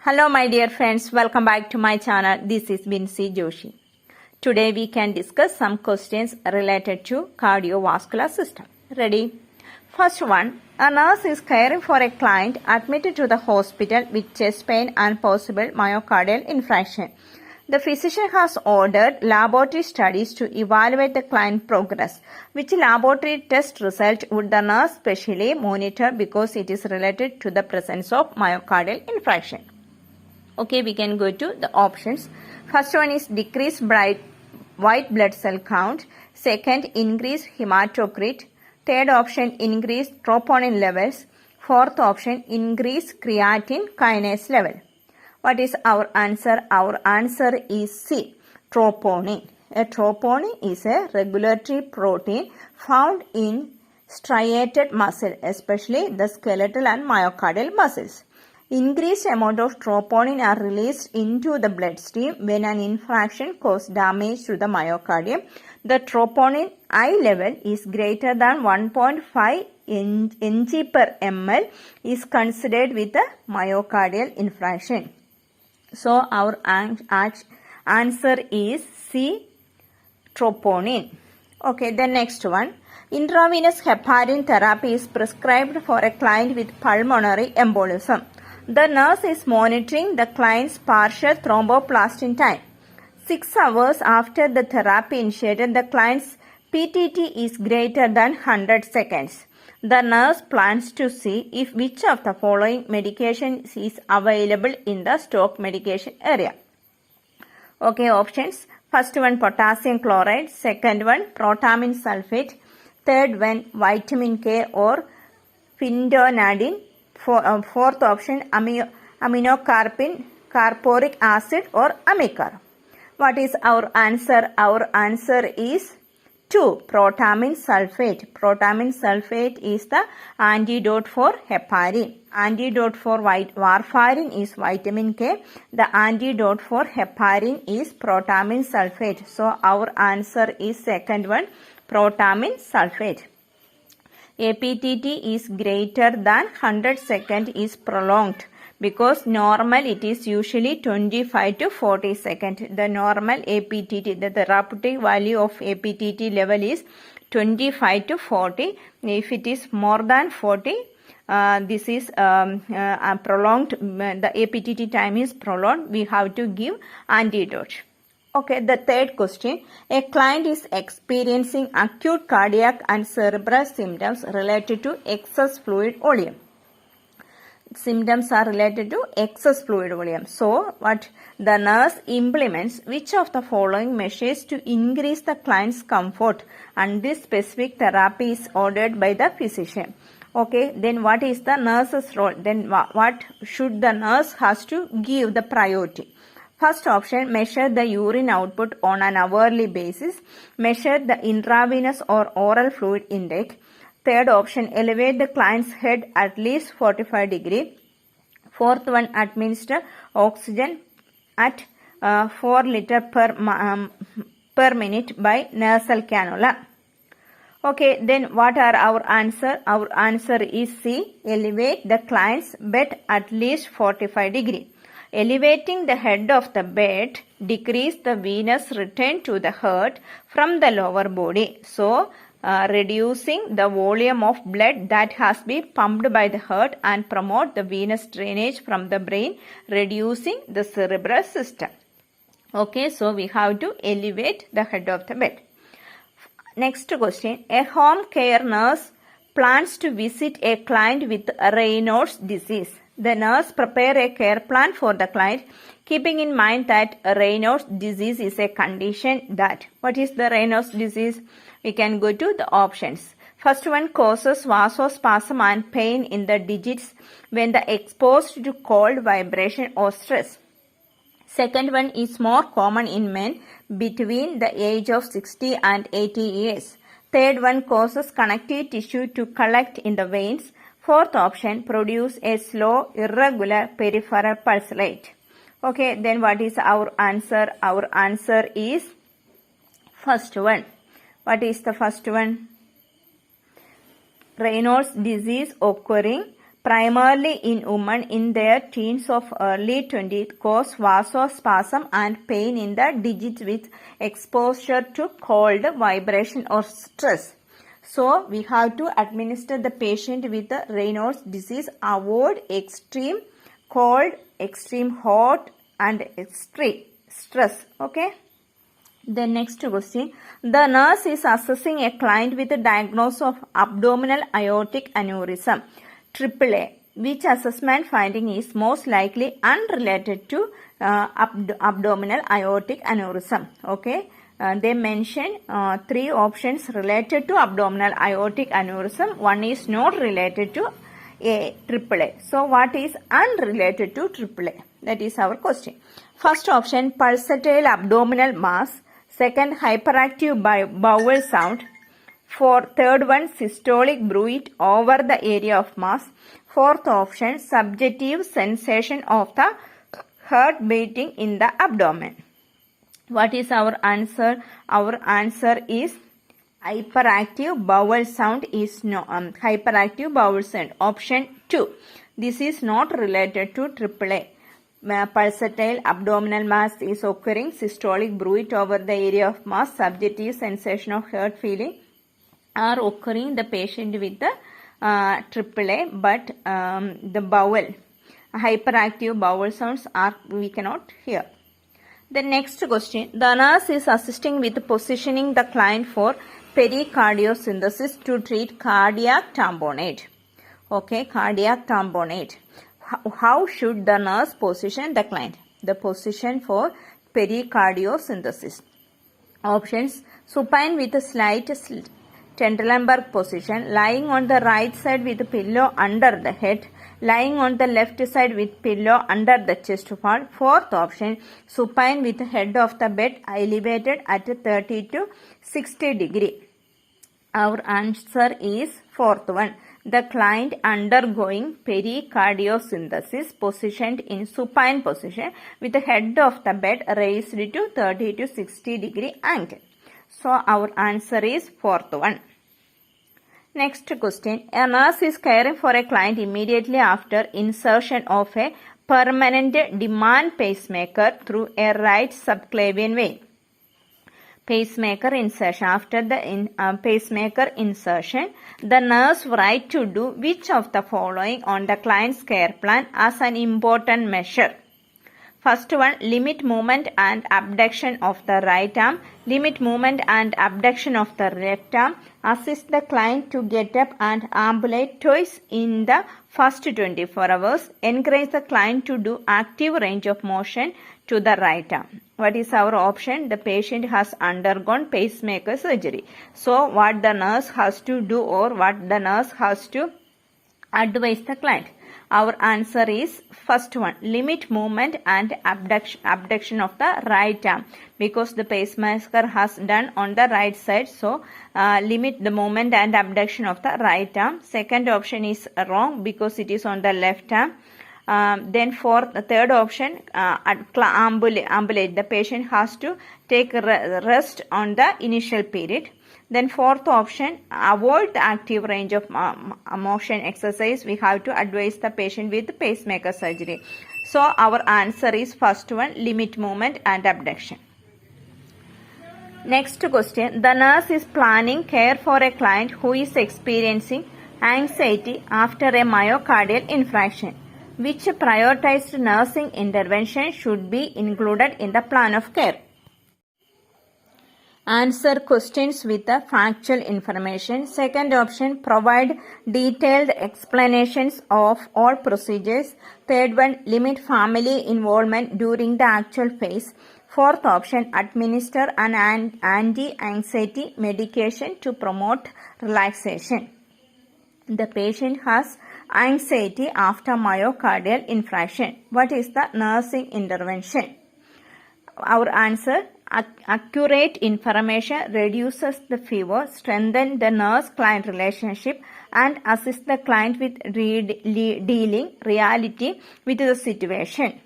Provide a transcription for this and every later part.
Hello my dear friends, welcome back to my channel. This is Vincy Joshi. Today we can discuss some questions related to cardiovascular system. Ready? First one, a nurse is caring for a client admitted to the hospital with chest pain and possible myocardial infarction. The physician has ordered laboratory studies to evaluate the client progress. Which laboratory test result would the nurse specially monitor because it is related to the presence of myocardial infarction? Okay, we can go to the options. First one is decrease white blood cell count. Second, increase hematocrit. Third option, increase troponin levels. Fourth option, increase creatine kinase level. What is our answer? Our answer is C, troponin. A troponin is a regulatory protein found in striated muscle, especially the skeletal and myocardial muscles. Increased amount of troponin are released into the bloodstream when an infarction causes damage to the myocardium. The troponin I level is greater than 1.5 Ng per ml is considered with a myocardial infarction. So our answer is C, troponin. Okay, the next one. Intravenous heparin therapy is prescribed for a client with pulmonary embolism. The nurse is monitoring the client's partial thromboplastin time. 6 hours after the therapy initiated, the client's PTT is greater than 100 seconds. The nurse plans to see if which of the following medication is available in the stock medication area. Okay, options. First one, potassium chloride. Second one, protamine sulfate. Third one, vitamin K or pindonadine. Fourth option, aminocarpine, carporic acid or amicar. What is our answer? Our answer is 2, protamine sulfate. Protamine sulfate is the antidote for heparin. Antidote for warfarin is vitamin K. The antidote for heparin is protamine sulfate. So our answer is second one, protamine sulfate. APTT is greater than 100 seconds is prolonged because normal it is usually 25 to 40 seconds. The normal APTT, the therapeutic value of APTT level is 25 to 40. If it is more than 40, this is prolonged, the APTT time is prolonged. We have to give antidote. Okay, the third question. A client is experiencing acute cardiac and cerebral symptoms related to excess fluid volume. Symptoms are related to excess fluid volume. So, what the nurse implements which of the following measures to increase the client's comfort, and this specific therapy is ordered by the physician. Okay, then what is the nurse's role? Then what should the nurse has to give the priority? First option, measure the urine output on an hourly basis. Measure the intravenous or oral fluid intake. Third option, elevate the client's head at least 45 degrees. Fourth one, administer oxygen at 4 liters per minute by nasal cannula. Okay, then what are our answer? Our answer is C, elevate the client's bed at least 45 degrees. Elevating the head of the bed decrease the venous return to the heart from the lower body. So, reducing the volume of blood that has been pumped by the heart and promote the venous drainage from the brain, reducing the cerebral system. Okay, so we have to elevate the head of the bed. Next question. A home care nurse plans to visit a client with Raynaud's disease. The nurse prepare a care plan for the client, keeping in mind that Raynaud's disease is a condition that. What is the Raynaud's disease? We can go to the options. First one, causes vasospasm and pain in the digits when the exposed to cold, vibration or stress. Second one is more common in men between the age of 60 and 80 years. Third one, causes connective tissue to collect in the veins. Fourth option, produce a slow, irregular peripheral pulse rate. Okay, then what is our answer? Our answer is first one. What is the first one? Raynaud's disease occurring primarily in women in their teens of early 20s, cause vasospasm and pain in the digit with exposure to cold, vibration or stress. So we have to administer the patient with the Raynaud's disease. Avoid extreme cold, extreme hot and extreme stress. Okay. The next question. The nurse is assessing a client with a diagnosis of abdominal aortic aneurysm, AAA. Which assessment finding is most likely unrelated to abdominal aortic aneurysm? Okay. They mention three options related to abdominal aortic aneurysm. One is not related to AAA. So what is unrelated to AAA? That is our question. First option, pulsatile abdominal mass. Second, hyperactive bowel sound. Third one, systolic bruit over the area of mass. Fourth option, subjective sensation of the heart beating in the abdomen. What is our answer? Our answer is hyperactive bowel sound is no hyperactive bowel sound. Option 2. This is not related to AAA. Pulsatile abdominal mass is occurring, systolic bruit over the area of mass, subjective sensation of heart feeling are occurring the patient with the AAA, but the bowel, hyperactive bowel sounds are we cannot hear. The next question. The nurse is assisting with positioning the client for pericardiocentesis to treat cardiac tamponade. Okay, cardiac tamponade. How should the nurse position the client? The position for pericardiocentesis. Options: supine with a slight Trendelenburg position, lying on the right side with pillow under the head, lying on the left side with pillow under the chest wall. Fourth option, supine with head of the bed elevated at 30 to 60 degree. Our answer is fourth one. The client undergoing pericardiocentesis positioned in supine position with the head of the bed raised to 30 to 60 degree angle. So our answer is fourth one. Next question. A nurse is caring for a client immediately after insertion of a permanent demand pacemaker through a right subclavian vein. Pacemaker insertion. After the pacemaker insertion, the nurse right to do which of the following on the client's care plan as an important measure? First one, limit movement and abduction of the right arm, limit movement and abduction of the left arm, assist the client to get up and ambulate twice in the first 24 hours, encourage the client to do active range of motion to the right arm. What is our option? The patient has undergone pacemaker surgery. So what the nurse has to do or what the nurse has to advise the client? Our answer is first one, limit movement and abduction of the right arm, because the pacemaker has done on the right side. So limit the movement and abduction of the right arm. Second option is wrong because it is on the left arm. Then third option, ambulate. The patient has to take rest on the initial period. Then fourth option, avoid the active range of motion exercise. We have to advise the patient with pacemaker surgery. So our answer is first one, limit movement and abduction. Next question. The nurse is planning care for a client who is experiencing anxiety after a myocardial infarction. Which prioritized nursing intervention should be included in the plan of care? Answer questions with the factual information. Second option, provide detailed explanations of all procedures. Third one, limit family involvement during the actual phase. Fourth option, administer an anti-anxiety medication to promote relaxation. The patient has anxiety after myocardial infarction. What is the nursing intervention? Our answer, accurate information reduces the fever, strengthen the nurse-client relationship and assist the client with dealing reality with the situation.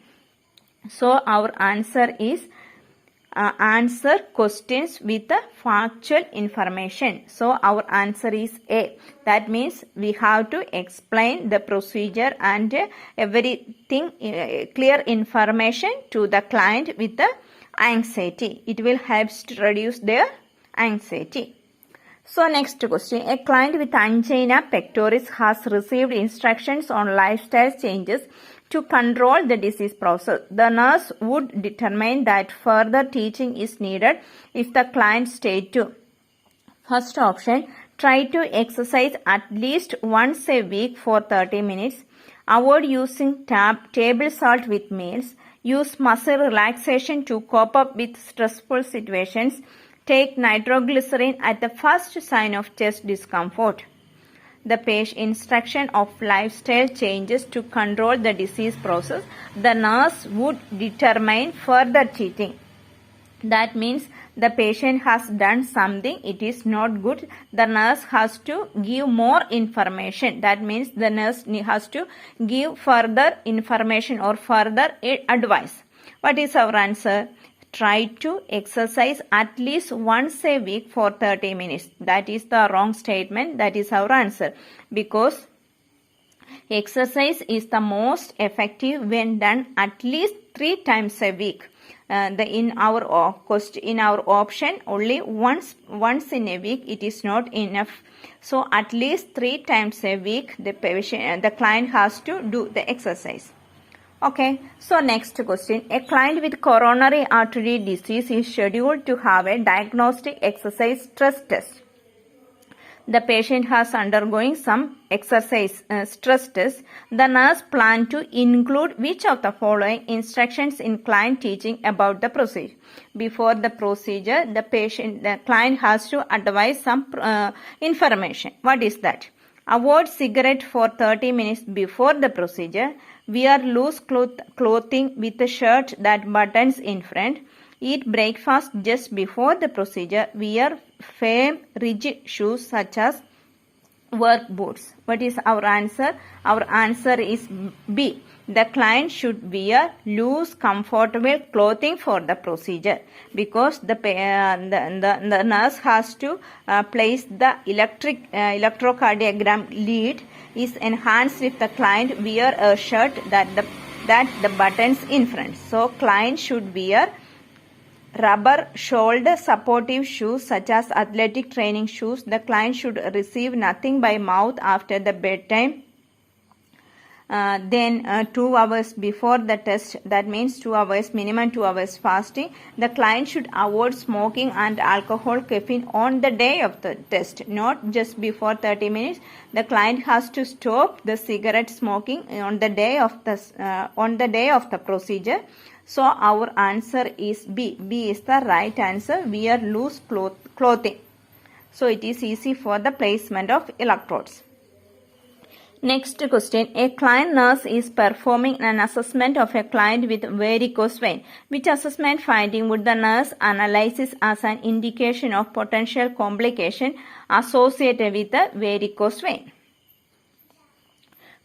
So our answer is answer questions with the factual information. So our answer is A. That means we have to explain the procedure and everything, clear information to the client with the anxiety. It will help to reduce their anxiety. So next question, a client with angina pectoris has received instructions on lifestyle changes to control the disease process. The nurse would determine that further teaching is needed if the client state 2. First option, try to exercise at least once a week for 30 minutes. Avoid using table salt with meals. Use muscle relaxation to cope up with stressful situations. Take nitroglycerin at the first sign of chest discomfort. The patient instruction of lifestyle changes to control the disease process. The nurse would determine further treating. That means the patient has done something, it is not good. The nurse has to give more information. That means the nurse has to give further information or further advice. What is our answer? Try to exercise at least once a week for 30 minutes. That is the wrong statement. That is our answer. Because exercise is the most effective when done at least 3 times a week. In our option only once in a week it is not enough. So at least 3 times a week the client has to do the exercise. Okay, so next question. A client with coronary artery disease is scheduled to have a diagnostic exercise stress test. The patient has undergoing some exercise stress test. The nurse plan to include which of the following instructions in client teaching about the procedure. Before the procedure, the client has to advise some information. What is that? Avoid cigarette for 30 minutes before the procedure. Wear loose clothing with a shirt that buttons in front. Eat breakfast just before the procedure. Wear firm, rigid shoes such as work boots. What is our answer? Our answer is B. The client should wear loose, comfortable clothing for the procedure because the nurse has to place the electrocardiogram lead is enhanced if the client wear a shirt that the buttons in front. So client should wear rubber shoulder supportive shoes such as athletic training shoes. The client should receive nothing by mouth after the bedtime. Then 2 hours before the test, that means 2 hours, minimum 2 hours fasting. The client should avoid smoking and alcohol, caffeine on the day of the test, not just before 30 minutes. The client has to stop the cigarette smoking on the day of the procedure. So our answer is B. B is the right answer. Wear loose clothing. So it is easy for the placement of electrodes. Next question. A client nurse is performing an assessment of a client with varicose vein. Which assessment finding would the nurse analyze as an indication of potential complication associated with the varicose vein?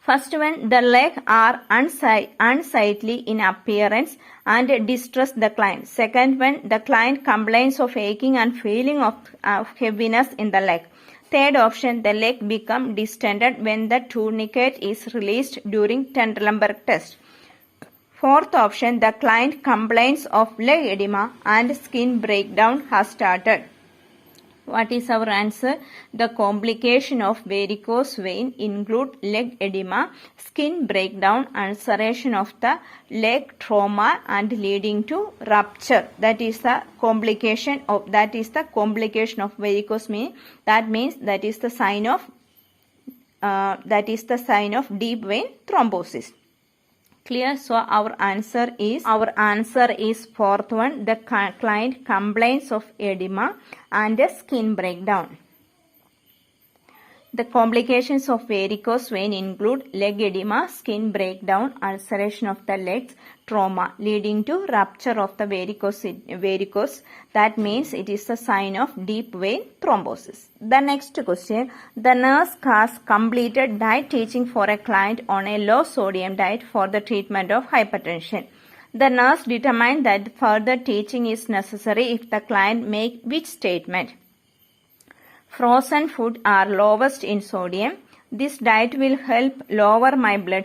First one, the legs are unsightly in appearance and distress the client. Second one, the client complains of aching and feeling of heaviness in the leg. Third option, the leg become distended when the tourniquet is released during Trendelenburg test. Fourth option, the client complains of leg edema and skin breakdown has started. What is our answer? The complication of varicose vein include leg edema, skin breakdown, ulceration of the leg, trauma, and leading to rupture. That is the complication of varicose vein. That means that is the sign of deep vein thrombosis. Clear? So our answer is fourth one. The client complains of edema and skin breakdown. The complications of varicose vein include leg edema, skin breakdown, ulceration of the legs, trauma, leading to rupture of the varicose. That means it is a sign of deep vein thrombosis. The next question. The nurse has completed diet teaching for a client on a low sodium diet for the treatment of hypertension. The nurse determined that further teaching is necessary if the client make which statement? Frozen food are lowest in sodium. This diet will help lower my blood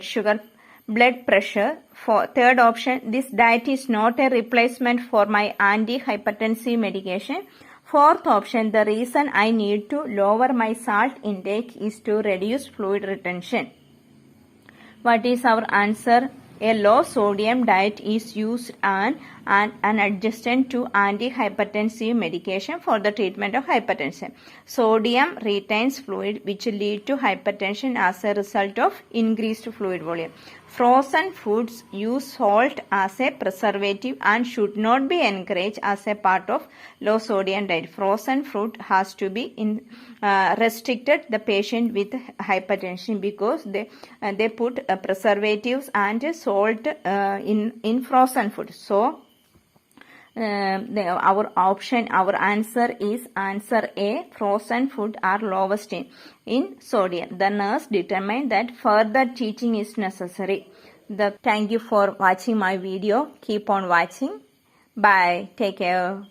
pressure. For third option, this diet is not a replacement for my antihypertensive medication. Fourth option, the reason I need to lower my salt intake is to reduce fluid retention. What is our answer? A low sodium diet is used as an adjunct to antihypertensive medication for the treatment of hypertension. Sodium retains fluid which lead to hypertension as a result of increased fluid volume. Frozen foods use salt as a preservative and should not be encouraged as a part of low sodium diet. Frozen fruit has to be restricted the patient with hypertension because they put preservatives and salt in frozen food. So our answer is answer A. Frozen food are lowest in sodium. The nurse determined that further teaching is necessary. Thank you for watching my video. Keep on watching. Bye. Take care.